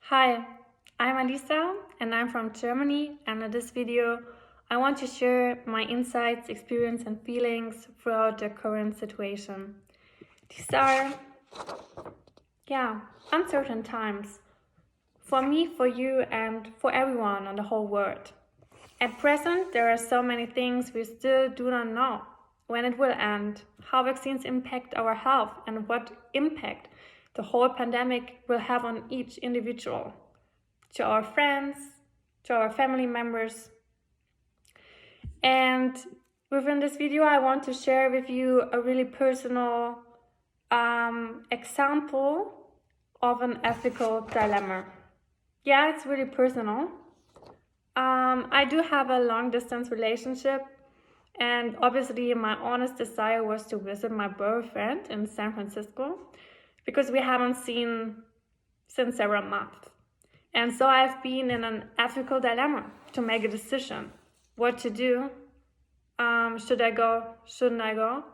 Hi, I'm Alisa and I'm from Germany, and in this video I want to share my insights, experience and feelings throughout the current situation. These are, uncertain times for me, for you and for everyone on the whole world. At present, there are so many things we still do not know: when it will end, how vaccines impact our health, and what impact the whole pandemic will have on each individual, to our friends, to our family members. And within this video, I want to share with you a really personal example of an ethical dilemma. Yeah, it's really personal. I do have a long distance relationship, and obviously my honest desire was to visit my boyfriend in San Francisco because we haven't seen since several months. And so I've been in an ethical dilemma to make a decision. What to do? Should I go? Shouldn't I go?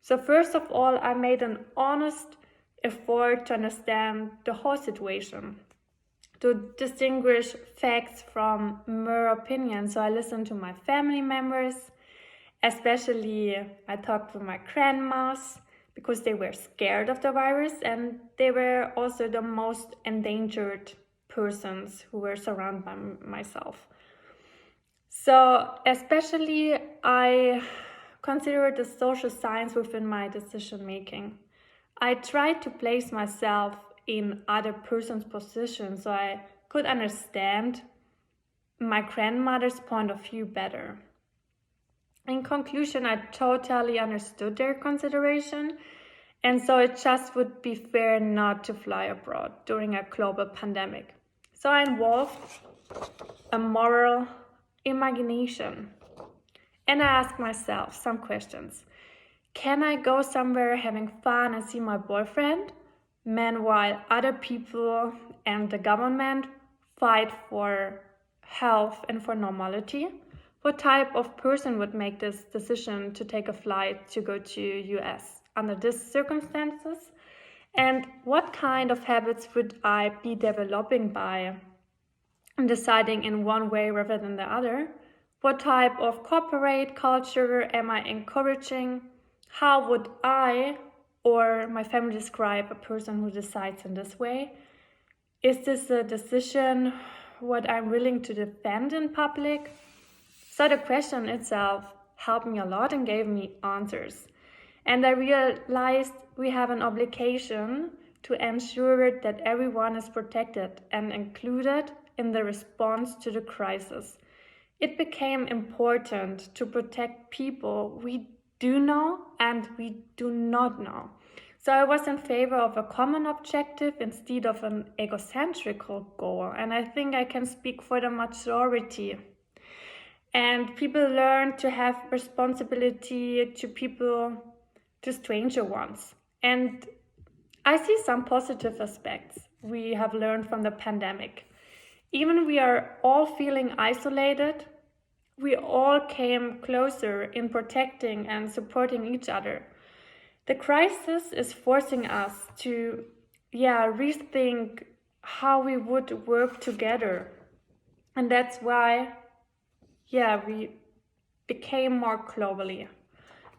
So first of all, I made an honest effort to understand the whole situation, to distinguish facts from mere opinions. So I listened to my family members, especially I talked to my grandmas because they were scared of the virus, and they were also the most endangered persons who were surrounded by myself. So especially I considered the social science within my decision making. I tried to place myself in other person's position so I could understand my grandmother's point of view better. In conclusion, I totally understood their consideration, and so it just would be fair not to fly abroad during a global pandemic. So I involved a moral imagination, and I asked myself some questions. Can I go somewhere having fun and see my boyfriend? Meanwhile, other people and the government fight for health and for normality. What type of person would make this decision to take a flight to go to US under these circumstances? And what kind of habits would I be developing by deciding in one way rather than the other? What type of corporate culture am I encouraging? How would I or my family describe a person who decides in this way? Is this a decision what I'm willing to defend in public? So the question itself helped me a lot and gave me answers. And I realized we have an obligation to ensure that everyone is protected and included in the response to the crisis. It became important to protect people we do know and we do not know. So I was in favor of a common objective instead of an egocentrical goal. And I think I can speak for the majority. And people learn to have responsibility to people, to stranger ones. And I see some positive aspects we have learned from the pandemic. Even we are all feeling isolated, we all came closer in protecting and supporting each other. The crisis is forcing us to rethink how we would work together. And that's why we became more globally.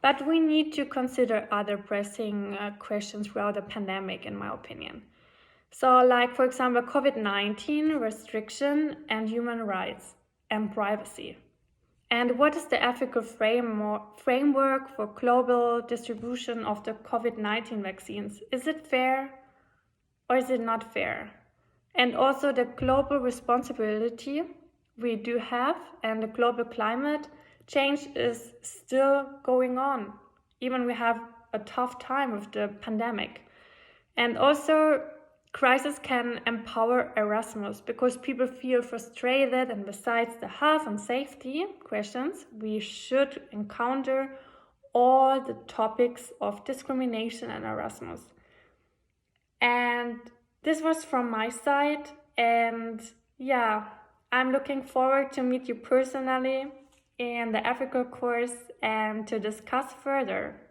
But we need to consider other pressing questions throughout the pandemic, in my opinion. So like, for example, COVID-19 restriction and human rights and privacy. And what is the ethical framework for global distribution of the COVID-19 vaccines? Is it fair or is it not fair? And also the global responsibility we do have, and the global climate change is still going on. Even we have a tough time with the pandemic. And also crisis can empower Erasmus because people feel frustrated, and besides the health and safety questions, we should encounter all the topics of discrimination in Erasmus. And this was from my side, and I'm looking forward to meet you personally in the ethical course and to discuss further.